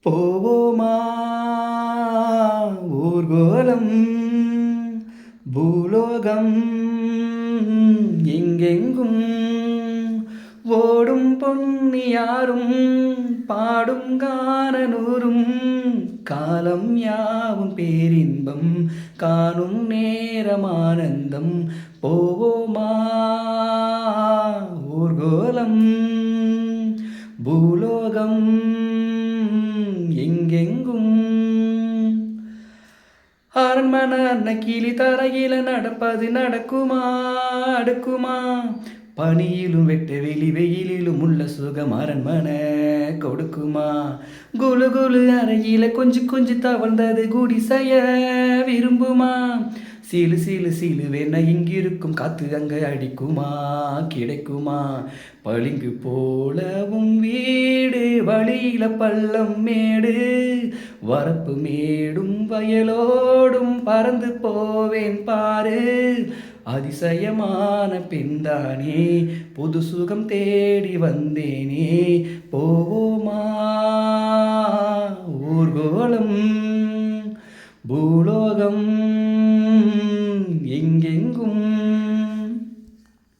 போவோமா ஊர்கோலம் பூலோகம் எங்கெங்கும் ஓடும் பொன்னியாரும் பாடும் கானனூரும் காலம் யாவும் பேரின்பம் காணும் நேரமானந்தம் போவோமா ஊர்கோலம் பூலோகம் எங்கெங்கும் அரண்மனை அன்னக்கிளி தரையில நடப்பது நடக்குமா அடுக்குமா பனியிலும் வெட்ட வெளி வெயிலிலும் உள்ள சுகம் அரண்மனை கொடுக்குமா குலு குலு அறையில கொஞ்சி தவழ்ந்தது குடிசைய விரும்புமா சீலு சீலு சீலு வேணா இங்கிருக்கும் காத்து அங்க அடிக்குமா கிடைக்குமா பளிங்கு போலவும் வீடு வழியில பள்ளம் மேடு வரப்பு மேடும் வயலோடும் பறந்து போவேன் பாரு அதிசயமான பெண்தானே புது சுகம் தேடி வந்தேனே போவோமா ஊர்கோலம் பூலோகம்